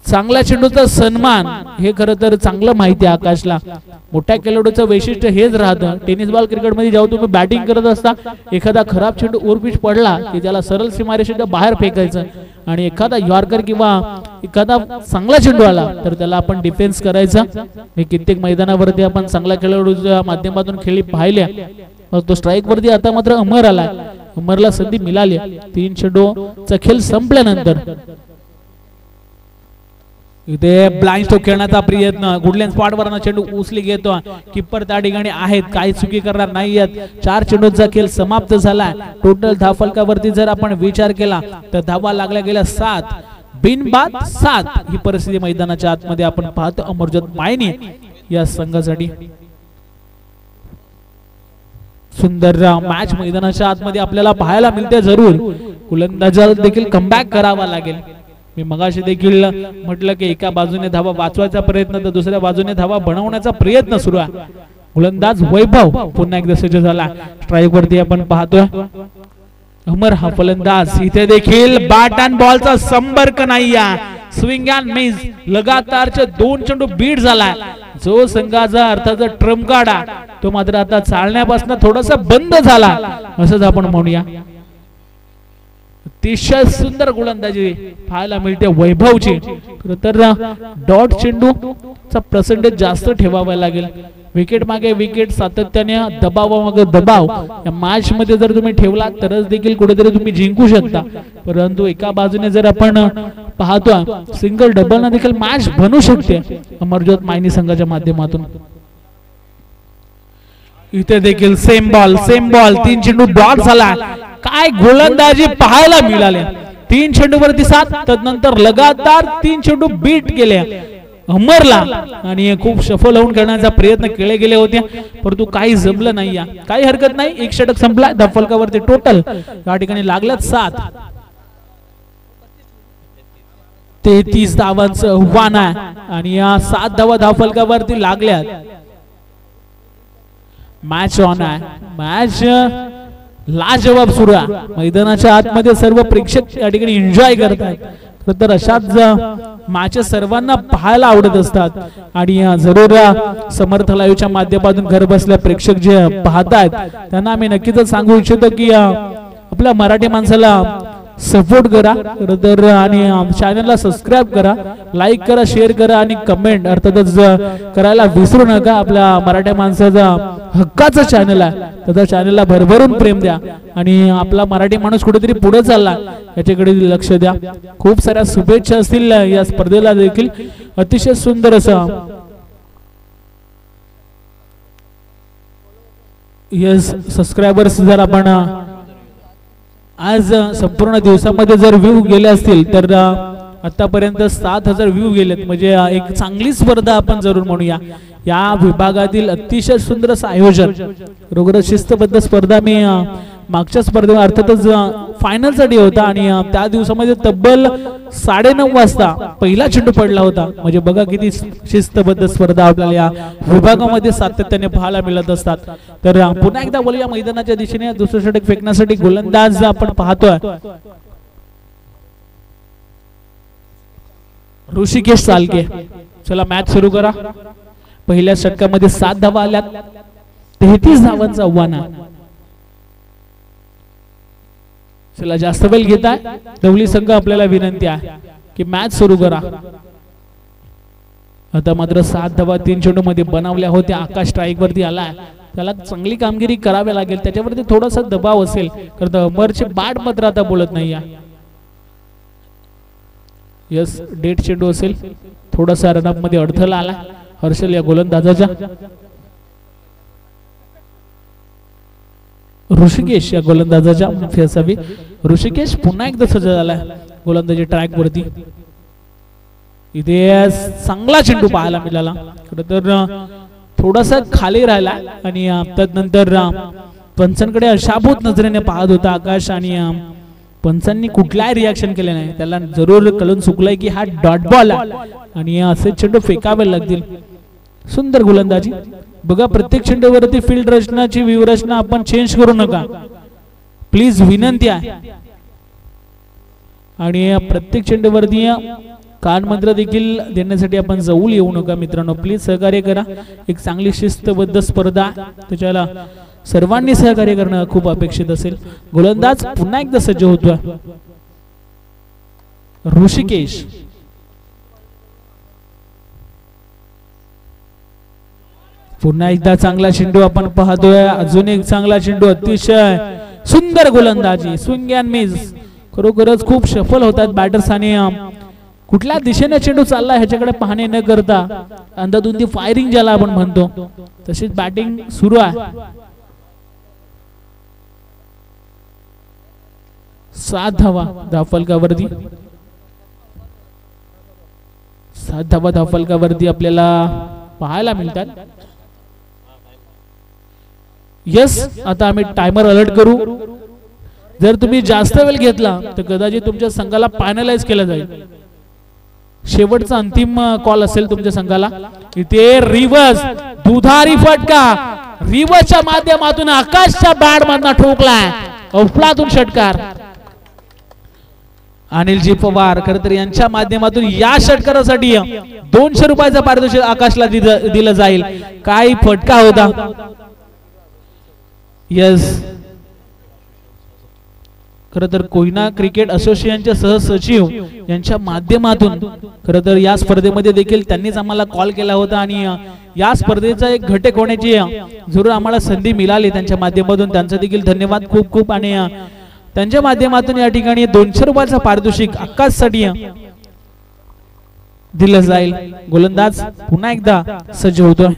चांगल्या चेंडूचा सन्मान, हे खरं तर चांगलं माहिती आहे आकाशला. मोठ्या खेळाडूचं वैशिष्ट्य हेच राहतं. टेनिस बॉल क्रिकेट मध्ये जेव्हा तुम्ही बॅटिंग करत असता, एखादा खराब चेंडू ओव्हरपिच पडला की त्याला सरळ सीमारेषेच्या बाहेर फेकायचं आणि एखादा यॉर्कर किंवा एखादा चांगला चेंडू आला तर त्याला आपण डिफेन्स करायचा. हे कित्येक मैदानावरती आपण चांगल्या खेळाडूच्या माध्यमातून खेळी पाहिल्या. तो स्ट्राईक वरती आता मात्र अमर आला. अमरला संधी मिळाली. 3 चेंडूचा खेळ संपल्यानंतर इथे ब्लाइंड स्ट्रोक खेळण्याचा प्रयत्न, गुडलँड स्पॉट वरनं चेंडू उचली घेतो. किपर त्या ठिकाणी आहेत, काही चुकी करणार नाहीयेत. 4 चेंडूचा खेळ समाप्त झाला. टोटल धावफलकावरती जर आपण विचार केला तर धावा लागल्या गेल्या 7, बिनबाद 7. ही परिस्थिती मैदानाच्या आतमध्ये आपण पाहतो अमरजोत मायनी या संघासाठी. सुंदर मॅच मैदानाच्या आतमध्ये आपल्याला पाहायला मिळते. जरूर गोलंदाजाला देखील कमबॅक करावा लागेल. मी मगाशी देखील म्हटलं की एका बाजूने धावा वाचवायचा प्रयत्न तर दुसऱ्या बाजूने धावा बनवण्याचा प्रयत्न सुरू आहे. गोलंदाज वैभव पुन्हा एकदा सज्ज झाला. स्ट्राईक वरती आपण पाहतोय अमर हा फलंदाज. इथे देखील बॅट अँड बॉलचा संपर्क नाही आहे. स्विंग अँड मिस, लगातारचे 2 चेंडू बीट झाला. जो संघाचा अर्थाचा ट्रम्प कार्ड तो मात्र आता चालण्यापासून थोडासा बंद झाला असंच आपण म्हणूया. अतिशय सुंदर गोलंदाजी पाहायला मिळते वैभवची. तर डॉट चेंडूचा पर्सेंटेज जास्त ठेवावा लागेल. विकेट मागे विकेट, सातत्याने दबाव मागे दबाव या मॅच मध्ये जर तुम्ही ठेवला तरच देखील कुठेतरी तुम्ही जिंकू शकता. परंतु एका बाजूने जर आपण पाहतो सिंगल डबल ना देखील मॅच बनू शकते अमरजोत मायनी संघाच्या माध्यमातून. इथे देखील सेम बॉल 3 चेंडू डॉट झाला. काय गोलंदाजी पाहायला मिळाले. 3 चेंडूवरती 7, त्यानंतर लगातार 3 चेंडू बीट केले अमरला आणि खूप सफल होऊन खेळण्याचा प्रयत्न केले गेले होते परंतु काही जमलं नाही. काही हरकत नाही. 1 षटक संपला. धावफलकावरती टोटल या ठिकाणी लागल्यात 7. 33 धावांचं आव्हान आहे आणि या 7 धावा धावफलकावरती लागल्यात. मॅच ऑन आहे. मॅच लाजवाब सुरू आहे. मैदानाच्या आतमध्ये सर्व प्रेक्षक या ठिकाणी एन्जॉय करतात. तर अशाच मॅचेस सर्वांना पाहायला आवडत असतात आणि जरूर समर्थ लाईव्हच्या माध्यमातून घर बसल्या प्रेक्षक जे पाहतात त्यांना आम्ही नक्कीच सांगू इच्छितो की आपल्या मराठी माणसाला सपोर्ट करा तर आणि चॅनलला सबस्क्राइब करा, लाईक करा, शेअर करा आणि कमेंट अर्थातच करायला विसरू नका. आपल्या मराठी माणसाचा हक्काचं चॅनल आहे तर चॅनलला भरभरून प्रेम द्या आणि आपला मराठी माणूस कुठेतरी पुढे चालला याच्याकडे लक्ष द्या. खूप साऱ्या शुभेच्छा असतील या स्पर्धेला देखील. अतिशय सुंदर असं यस सबस्क्रायबर्स जर आपण आज संपूर्ण दिवसामध्ये जर व्ह्यू गेले असतील तर आतापर्यंत 7000 व्ह्यू गेलेत. म्हणजे एक चांगली स्पर्धा आपण जरूर म्हणूया. या विभागातील अतिशय सुंदर असं आयोजन, बरोबर शिस्तबद्ध स्पर्धा. मी मागच्या स्पर्धेत अर्थातच फायनल साठी होता आणि त्या दिवसामध्ये तब्बल 9:30 वाजता पहिला चेंडू पडला होता. म्हणजे बघा किती शिस्तबद्ध स्पर्धा आपल्याला या विभागामध्ये सातत्याने पाहायला मिळत असतात. तर पुन्हा एकदा बोलूया मैदानाच्या दिशेने. दुसरं षटक फेकण्यासाठी गोलंदाज आपण पाहतोय ऋषिकेश सालके. चला मॅच सुरू करा. पहिल्या षटकामध्ये 7 धावा आल्यात. 33 धावांचं आव्हान आहे. चला जास्त वेळ घेताय धवली संघ आपल्याला विनंती आहे की मॅच सुरू करा. आता मात्र 7 धावा 3 चेंडू मध्ये बनवल्या होत्या. आकाश स्ट्राईक वरती आला, त्याला चांगली कामगिरी करावी लागेल, त्याच्यावरती थोडासा दबाव असेल तर अमरचे बाट मात्र आता बोलत नाही आहे. यस, डेट चेंडू असेल, थोडासा रनअप मध्ये अडथळा आला हर्षल या गोलंदाजाच्या. ऋषिकेश या गोलंदाजाच्या माफी असावी. ऋषिकेश पुन्हा एकदा सज्ज झाला गोलंदाजी ट्रॅक वरती. इथे चांगला चेंडू पाहायला मिळाला, खरं तर थोडासा खाली राहिला आणि त्यानंतर पंचांकडे अशाभूत नजरेने पाहत होता आकाश आणि पंचांनी कुठलाही रिॲक्शन केले नाही. त्याला जरूर कळून चुकलंय की हा डॉट बॉल आणि असे चेंडू फेकावे लागतील. सुंदर गोलंदाजी बघा, प्रत्येक चेंडूवरती फील्ड रचनाची व्यूहरचना आपण चेंज करू नका प्लीज, विनंती आहे. आणि प्रत्येक चेंडूवरती कानमंत्र देखील देण्यासाठी आपण जवळ येऊ नका मित्रांनो, प्लीज सहकार्य करा. एक चांगली शिस्तबद्ध स्पर्धा, त्याच्याला सर्वांनी सहकार्य करणं खूप अपेक्षित असेल. गोलंदाज पुन्हा एकदा सज्ज होतोय ऋषिकेश. पुन्हा एकदा चांगला चेंडू आपण पाहतोय, अजून एक चांगला चेंडू, अतिशय सुंदर गोलंदाजी, स्विंग अँड मिस. खरोखरच खूप सफल होतात बॅटर्स आणि कुठल्या दिशेने चेंडू चालला ह्याच्याकडे पाहणे न करता अंधाधुंदी फायरिंग ज्याला आपण म्हणतो तशीच बॅटिंग सुरू आहे. 7 धावा धावफलकावरती, 7 धावा धावफलकावरती आपल्याला पाहायला मिळतात. यस, आता आम्ही टायमर अलर्ट करू. जर तुम्ही जास्त वेळ घेतला तर कदाचित तुमच्या संघाला फायनलाइज केलं जाईल. शेवटचा अंतिम कॉल असेल तुमच्या संघाला. इथे रिवर्स दुधारी फटका, रिवर्सच्या माध्यमातून आकाशच्या बॅट मधनं ठोकलाय, अफलातून षटकार. अनिलजी पवार खरं तर यांच्या माध्यमातून या षटकारासाठी 200 रुपयाचा पारितोषिक आकाशला दिलं जाईल. काय फटका होता. यस, खरं तर कोयना क्रिकेट असोसिएशनचे सहसचिव यांच्या माध्यमातून खरं तर या स्पर्धेमध्ये देखील त्यांनीच आम्हाला कॉल केला होता आणि या स्पर्धेचा एक घटक होण्याची जरूर आम्हाला संधी मिळाली त्यांच्या माध्यमातून. त्यांचा देखील धन्यवाद खूप खूप. आणि त्यांच्या माध्यमातून या ठिकाणी 200 रुपयाचा पारितोषिक आकाशसाठी दिलं जाईल. गोलंदाज पुन्हा एकदा सज्ज होतोय.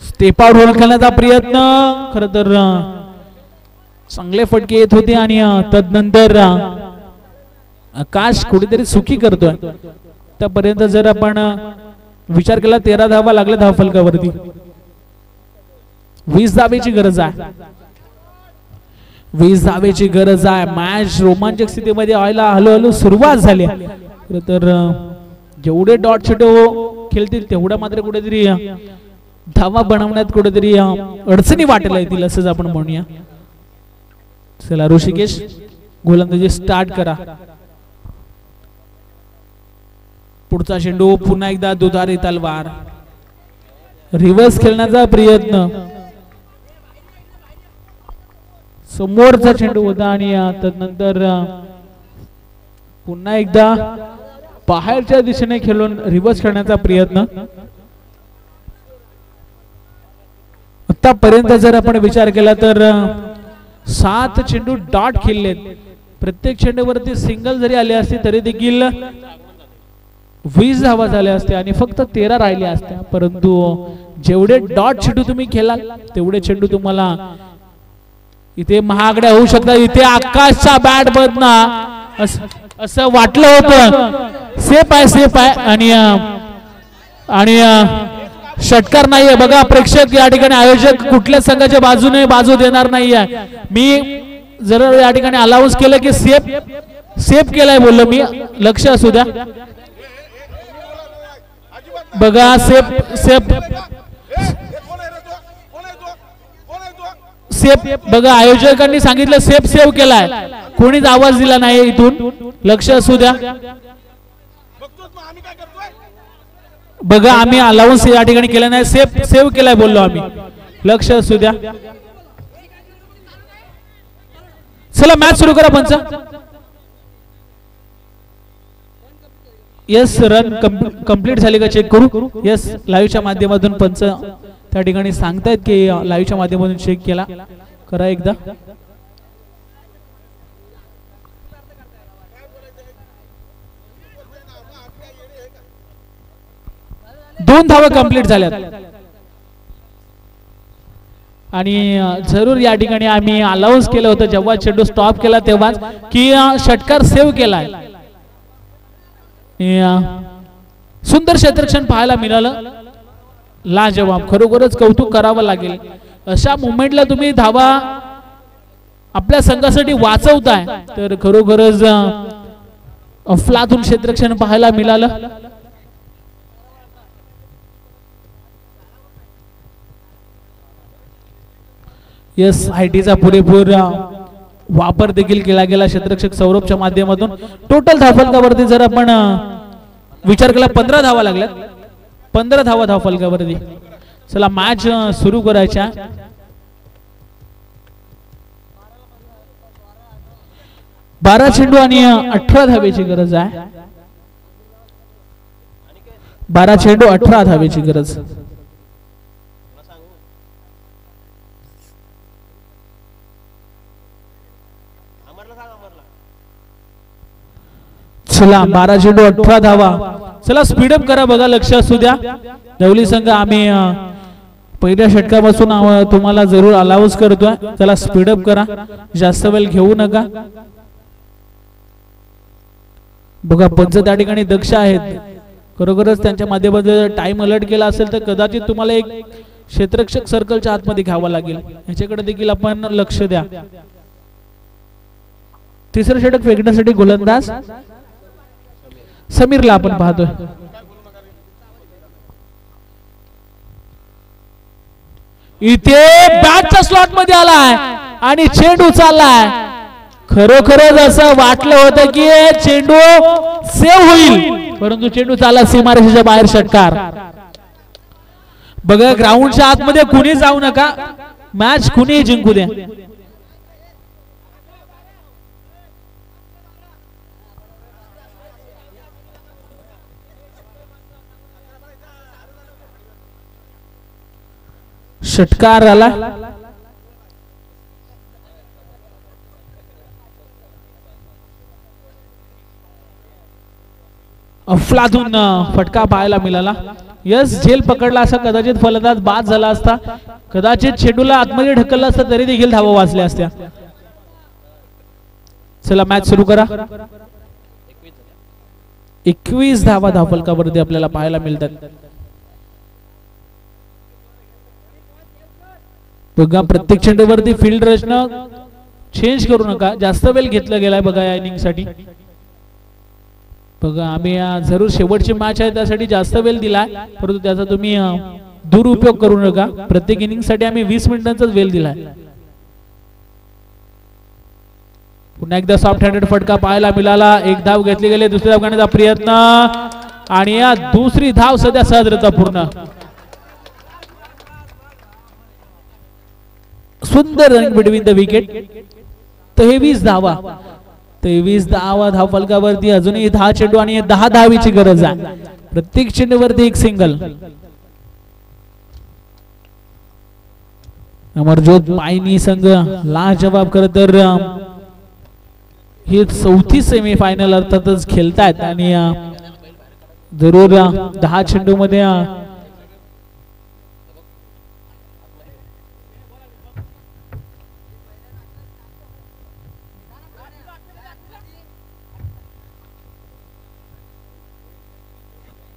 स्टेपावर रोल खेळण्याचा प्रयत्न, खरं तर चांगले फटके येत होते आणि तदनंतर आकाश कुठेतरी सुखी करतोय. त्यापर्यंत जर आपण विचार केला 13 धावा लागल्या धावफलकावरती, 20 धावेची गरज आहे. 20 धावेची गरज आहे. मॅच रोमांचक स्थितीमध्ये व्हायला हळूहळू सुरुवात झाली. तर जेवढे डॉट चेंडू खेळतील तेवढा मात्र कुठेतरी धावा बनवण्यात कुठेतरी अडचणी वाटेल येतील असंच आपण म्हणूया. चला ऋषिकेश, गोलंदाजी स्टार्ट करा. पुढचा चेंडू पुन्हा एकदा दुधारी तलवार, रिव्हर्स खेळण्याचा प्रयत्न, समोरचा चेंडू होता आणि त्यानंतर पुन्हा एकदा बाहेरच्या दिशेने खेळून रिव्हर्स खेळण्याचा प्रयत्न. आतापर्यंत जर आपण विचार केला तर 7 चेंडू डॉट खेळलेत. प्रत्येक चेंडूवरती सिंगल जरी आले असते तरी देखील 20 धावा झाल्या असत्या आणि फक्त 13 राहिल्या असत्या. परंतु जेवढे डॉट चेंडू तुम्ही खेळाल तेवढे चेंडू तुम्हाला इथे महागड्या होऊ शकतात. इथे आकाशच्या बॅट मधनं असं वाटलं होतं सेफ आहे, सेफ आहे आणि षटकार नाहीये. बघा प्रेक्षक या ठिकाणी आयोजक कुठल्या संघाच्या बाजूने बाजू देणार नाहीये. मी जर या ठिकाणी अलाउन्स केलं की सेफ सेफ केलाय बोललो मी, लक्ष असू द्या. बघा सेफ सेफ सेफ बघा आयोजकांनी सांगितलं सेफ सेव्ह केलाय, कोणीच आवाज दिला नाही इथून, लक्ष असू द्या. बघा आम्ही अलाउन्स या ठिकाणी केला नाही, सेफ सेव्ह केलाय बोललो आम्ही, लक्ष असू द्या. चला मॅच सुरू करा पंच. यस रन कंप्लीट झाली का चेक करू. यस लाईव्हच्या माध्यमातून पंच त्या ठिकाणी सांगतायत की लाईव्हच्या माध्यमातून चेक केला करा एकदा. 2 धावा कंप्लीट झाल्यात आणि जरूर या ठिकाणी आम्ही अलाउन्स केलं होतं जेव्हा चेंडू स्टॉप केला तेव्हाच की षटकार सेव्ह केलाय. सुंदर क्षेत्ररक्षण पाहायला मिळालं. लाजवाब खरोखरच कौतुक करावं लागेल. अशा मुवमेंटला तुम्ही धावा आपल्या संघासाठी वाचवताय तर खरोखरच अफलातून क्षेत्ररक्षण पाहायला मिळालं. यस आयटीचा पुरेपूर वापर देखील केला गेला क्षेत्ररक्षक सौरभच्या माध्यमातून. टोटल धावफलकावरती जर आपण विचार केला 15 धावा लागल्यात. 15 धावा धावफलकावरती. चला मॅच सुरू करायच्या. बारा चेंडू आणि 18 धावेची गरज आहे. 12 चेंडू 18 धावेची गरज. चला 12 चेंडू 18 धावा. चला स्पीडअप करा बघा लक्ष असू द्या धवली संघ. आम्ही पहिल्या षटकापासून तुम्हाला जरूर अलाउन्स करतोय. चला स्पीडअप करा जास्त वेळ घेऊ नका. बघा पंच त्या ठिकाणी दक्ष आहेत. खरोखरच त्यांच्या माध्यमातून टाइम अलर्ट केला असेल तर कदाचित तुम्हाला एक क्षेत्ररक्षक सर्कलच्या आतमध्ये घ्यावा लागेल. याच्याकडे देखील आपण लक्ष द्या. तिसरं षटक फेकण्यासाठी गोलंदाज समीरला आपण पाहतोय. इथे बॅटच्या स्लॉट मध्ये आलाय आणि चेंडू चाललाय. खरोखरच असं वाटलं होतं की चेंडू सेव्ह होईल परंतु चेंडू चालला सीमारेषेच्या बाहेर. षटकार बघा ग्राउंडच्या आतमध्ये कुणी जाऊ नका. मॅच कुणीही जिंकू द्या. षटकार आला. अफलातून फटका पाहायला मिळाला. यस झेल पकडला असा कदाचित फलंदाज बाद झाला असता. कदाचित चेंडूला आतमध्ये ढकलला असता तरी देखील धावा वाचल्या असत्या. चला मॅच सुरू करा. 21 धावा धावफलकावरती आपल्याला पाहायला मिळतात. बघा प्रत्येक चेंडूवरती फील्ड रचना चेंज करू नका. जास्त वेळ घेतला गेलाय बघा या इनिंग साठी. बघा आम्ही जरूर शेवटची मॅच आहे त्यासाठी जास्त वेळ दिलाय परंतु त्याचा तुम्ही दुरुपयोग करू नका. प्रत्येक इनिंग साठी आम्ही 20 मिनिटांचाच वेळ दिलाय. पुन्हा एकदा सॉफ्ट हँडेड फटका पाहायला मिळाला. एक धाव घेतली गेली. दुसरी धाव घेण्याचा प्रयत्न आणि या दुसरी धाव सध्या सहजरित्या पूर्ण. सुंदर रनिंग बिटवीन द विकेट. 23 धावा. 23 धावा धावफलकावरती. अजूनही 10 चेंडू आणि 10 धावीची गरज आहे. प्रत्येक चेंडूवरती एक सिंगल. अमरज्योत मायनी संघ लाजवाब करत तर ही 4थी सेमीफायनल अर्थातच खेळतायत आणि जरूर 10 चेंडू मध्ये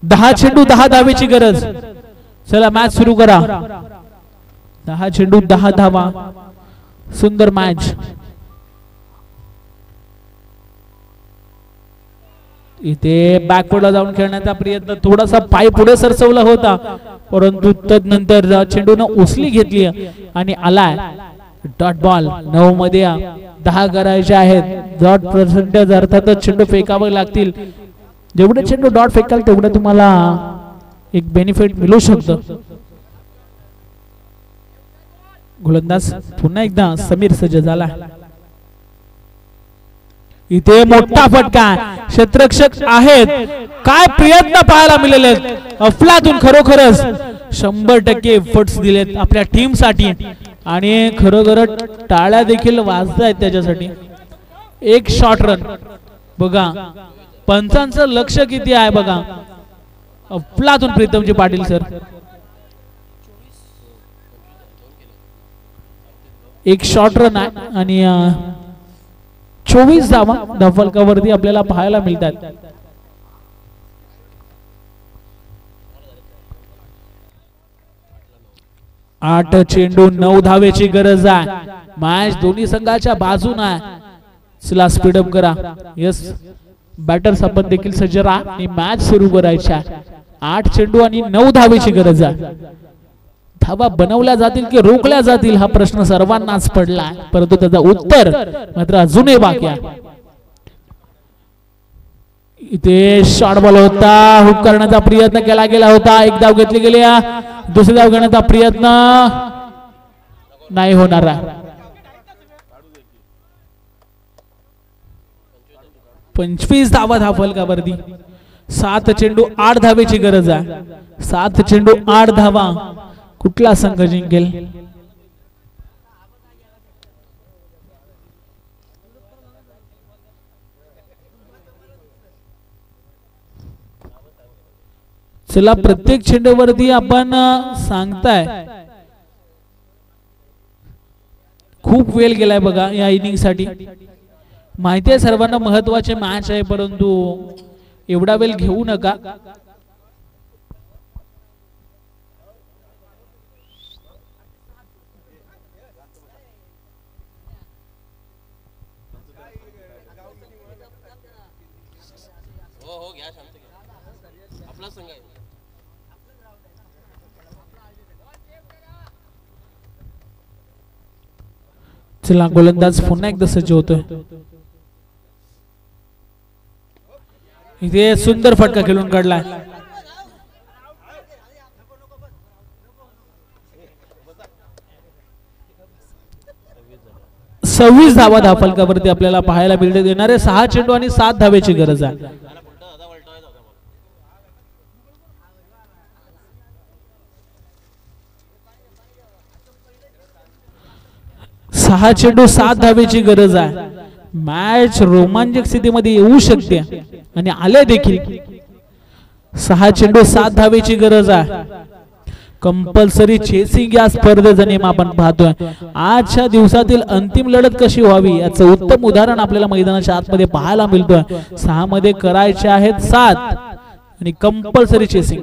दहा चेंडू 10 धावेची गरज. चला मॅच सुरू करा. 10 चेंडू 10 धावा. सुंदर मॅच. इथे बॅकवर्डला जाऊन खेळण्याचा प्रयत्न थोडासा पाय पुढे सरसवला होता परंतु तदनंतर चेंडूने उचली घेतली आणि आलाय डॉट बॉल. 9 मध्ये 10 करायचे आहेत. डॉट पर्सेंटेज अर्थातच चेंडू फेकावे लागतील. जेवढे चेंडू डॉट फेकाल तेवढं तुम्हाला एक बेनिफिट मिळू शकतं. गोलंदाज पुन्हा एकदा समीर सज्ज झाला. इथे मोठा फटका. क्षेत्ररक्षक आहेत. काय प्रयत्न पाहायला मिळाले आहेत. अफलातून खरोखरच 100% एफर्ट्स दिलेत आपल्या टीम साठी आणि खरोखर टाळ्या देखील वाजतायत त्याच्यासाठी. एक शॉट रन बघा, पंचांचं लक्ष किती आहे बघा. अफलातून प्रीतमजी पाटील सर. एक शॉट रन आहे आणि 24 धावा धावफलकावरती आपल्याला पाहायला मिळतात. आठ चेंडू 9 धावेची गरज आहे. मॅच दोन्ही संघाच्या बाजून आहे. चला स्पीडअप करा. यस बॅटर्स आपण देखील सज्ज राहा आणि मॅच सुरू करायची आहे. 8 चेंडू आणि 9 धावेची गरज आहे. धावा बनवल्या जातील की रोखल्या जातील हा प्रश्न सर्वांनाच पडला, परंतु त्याचा उत्तर मात्र अजूनही बाकी आहे. इथे शॉट बॉल होता, हुक करण्याचा प्रयत्न केला गेला होता. एक धाव घेतली गेली, दुसरी धाव घेण्याचा प्रयत्न नाही होणार आहे. 25 धावा धावफलकावरती. 7 चेंडू 8 धावेची गरज आहे. 7 चेंडू 8 धावा. कुठला संघ जिंकेल? चला प्रत्येक चेंडूवरती आपण सांगताय खूप वेळ गेलाय बघा या इनिंग साठी. माहिती आहे सर्वांना महत्वाचे मॅच आहे, परंतु एवढा वेळ घेऊ नका. चला गोलंदाज पुन्हा एकदा सज्ज होतोय. इथे सुंदर फटका खेळून काढलाय. सव्वीस धावा धावफलकावरती आपल्याला पाहायला मिळते. देणारे 6 चेंडू आणि 7 धावेची गरज आहे. 6 चेंडू 7 धावेची गरज आहे. मॅच रोमांचक स्थितीमध्ये येऊ शकते आणि आले देखील. 6 चेंडू 7 धावेची गरज आहे. कंपल्सरी चेसिंग या स्पर्धेचा नियम आपण पाहतोय. आजच्या दिवसातील अंतिम लढत कशी व्हावी याचं उत्तम उदाहरण आपल्याला मैदानाच्या आतमध्ये पाहायला मिळतोय. 6 मध्ये करायचे आहेत 7 आणि कंपल्सरी चेसिंग.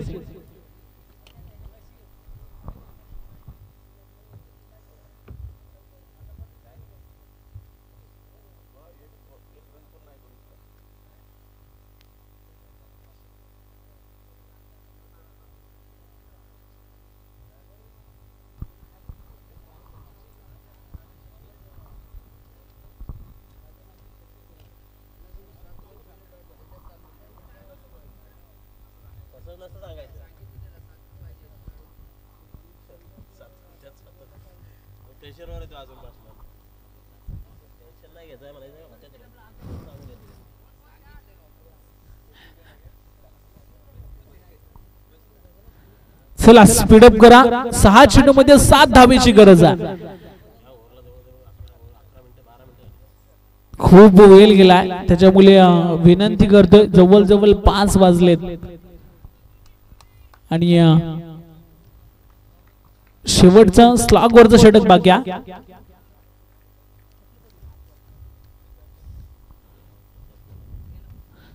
चला स्पीडअप करा. 6 चेंडू मध्ये 7 धावेची गरज आहे. खूप वेळ गेलाय, त्याच्यामुळे विनंती करतोय. जवळ 5 वाजलेत आणि शेवटचा स्लॉग वरचा षटक बाकी आहे.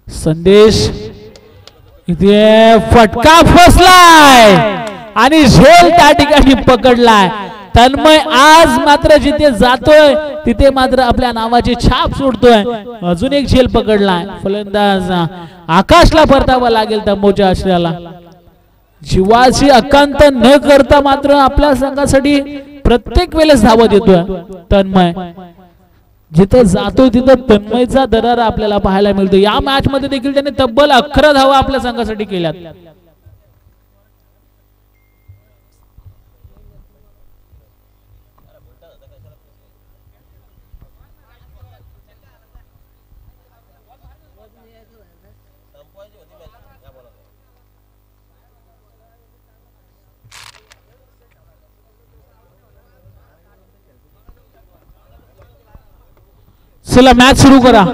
संदेश इथे फटका फसलाय आणि झेल त्या ठिकाणी पकडलाय. तन्मय आज मात्र जिथे जातोय तिथे मात्र आपल्या नावाची छाप सोडतोय. अजून एक झेल पकडलाय. फलंदाज आकाशला परतावा लागेल तंबूच्या आश्रयाला. जीवाची अकांत न करता मात्र आपल्या संघासाठी प्रत्येक वेळेस धावत येतोय तन्मय. जिथे जातोय तिथं तन्मयचा दरारा आपल्याला पाहायला मिळतो. या मॅच मध्ये देखील त्याने तब्बल 11 धावा आपल्या संघासाठी केल्यात. चला मॅच सुरू करा.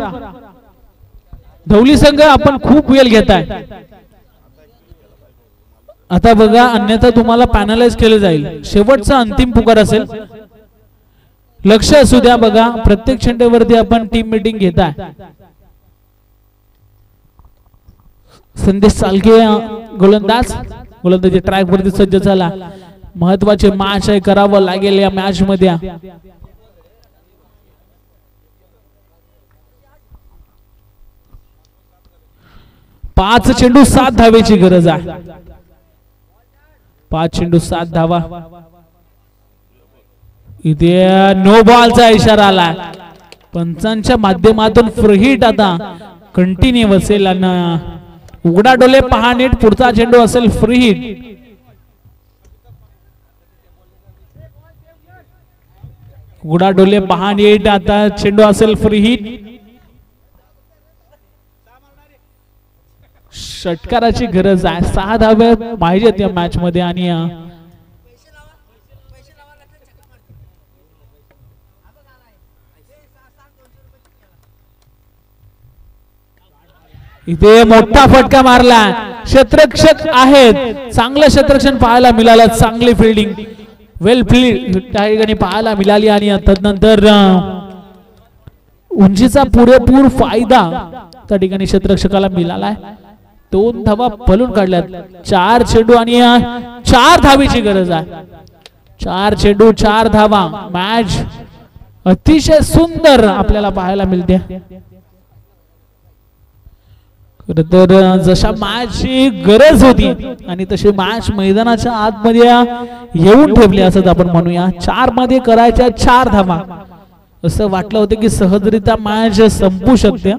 धवली संघ आपण खूप वेळ घेताय. आता बघा, अन्यथा तुम्हाला पॅनलाइज केले जाईल. शेवटचा अंतिम पुकार असेल, लक्ष असू द्या. बघा, प्रत्येक चेंडूवरती आपण टीम मीटिंग घेताय. संदेश चालके गोलंदाजी ट्रॅक वरती सज्ज झाला. महत्वाचे मॅच आहे, करावं लागेल या मॅच मध्ये. 5 चेंडू 7 धावेची गरज आहे. 5 चेंडू 7 धावा. इथे नो बॉलचा इशारा आला. पंचांच्या माध्यमातून फ्री हिट आता कंटिन्यू असेल. आणि उघडा डोले पहा नीट, पुढचा चेंडू असेल फ्री हिट. उघडा डोले पहा नीट, आता चेंडू असेल फ्री हिट. षटकाराची गरज आहे. 6 धावे पाहिजेत या मॅच मध्ये. आणि इथे मोठा फटका मारला. क्षेत्ररक्षक आहेत, चांगलं क्षेत्ररक्षण पाहायला मिळालं. चांगली फिल्डिंग, वेल फील्ड त्या ठिकाणी पाहायला मिळाली. आणि तदनंतर उंचीचा पुरेपूर फायदा त्या ठिकाणी क्षेत्ररक्षकाला मिळालाय. 2 धावा पलून काढल्यात. 4 चेंडू आणि 4 धावेची गरज आहे. 4 चेंडू 4 धावा. मॅच अतिशय सुंदर आपल्याला पाहायला मिळते. तर जशा मॅचची गरज होती आणि तशी मॅच मैदानाच्या आतमध्ये येऊन ठेवली असं आपण म्हणूया. 4 मध्ये करायच्या 4 धावा. असं वाटलं होतं की सहजरित्या मॅच संपू शकते.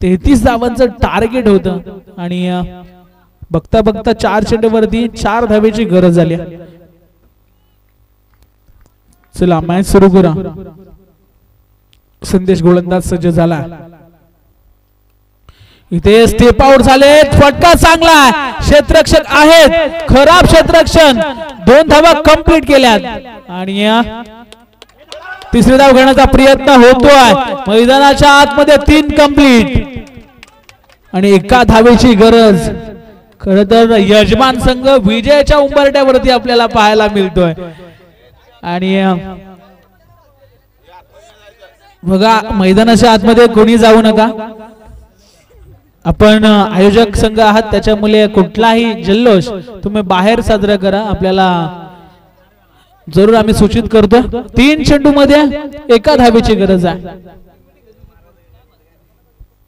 33 धावांचं टार्गेट होतं. आणि बघता बघता 4 चेंडूवरती 4 धावेची गरज झाली. चला मॅच सुरू करा. संदेश गोलंदाज सज्ज झाला. इथे स्टेप आउट झाले. फटका चांगला, क्षेत्ररक्षक आहेत. खराब क्षेत्ररक्षण. 2 धावा कंप्लीट केल्यात. आणि तिसरी धाव घेण्याचा प्रयत्न होतोय. मैदानाच्या आतमध्ये 3 कंप्लीट आणि 1 धावेची गरज. खर तर यजमान संघ विजयाच्या उंबरठ्यावरती आपल्याला पाहायला मिळतोय. आणि बघा, मैदानाच्या आतमध्ये कोणी जाऊ नका. आपण आयोजक संघ आहात, त्याच्यामुळे कुठलाही जल्लोष तुम्ही बाहेर साजरा करा. आपल्याला जरूर आम्ही सूचित करतो. 3 चेंडू मध्ये 1 धावेची गरज आहे.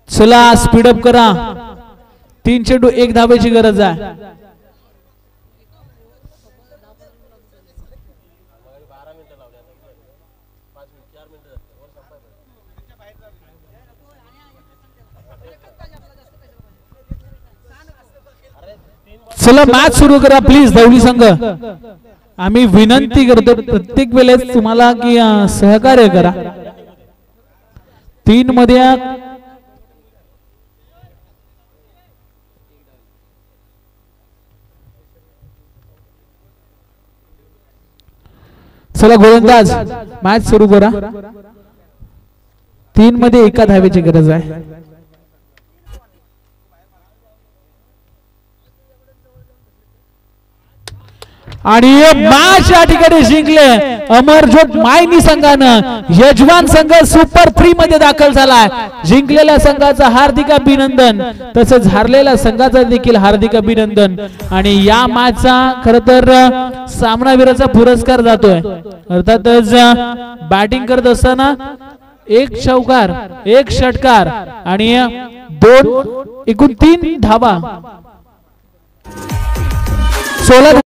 चला स्पीडअप करा. 3 चेंडू 1 धावेची गरज आहे. चला मॅच सुरू करा प्लीज धवली संघ. आम्ही विनंती करतो प्रत्येक वेळेस तुम्हाला की सहकार्य करा. 3 मध्ये चला गोलंदाज मॅच सुरू करा. 3 मध्ये 1 धावेची गरज आहे. आणि मॅच या ठिकाणी जिंकले अमरज्योत मायनी संघानं. यजमान संघ सुपर 3 मध्ये दाखल झालाय. जिंकलेल्या संघाचं हार्दिक अभिनंदन, तसेच हारलेल्या संघाचं देखील हार्दिक अभिनंदन. आणि या मॅचचा खरं तर सामनावीराचा पुरस्कार जातोय. अर्थातच बॅटिंग करत असताना 1 चौकार 1 षटकार आणि 2 एकूण 3 धावा. 16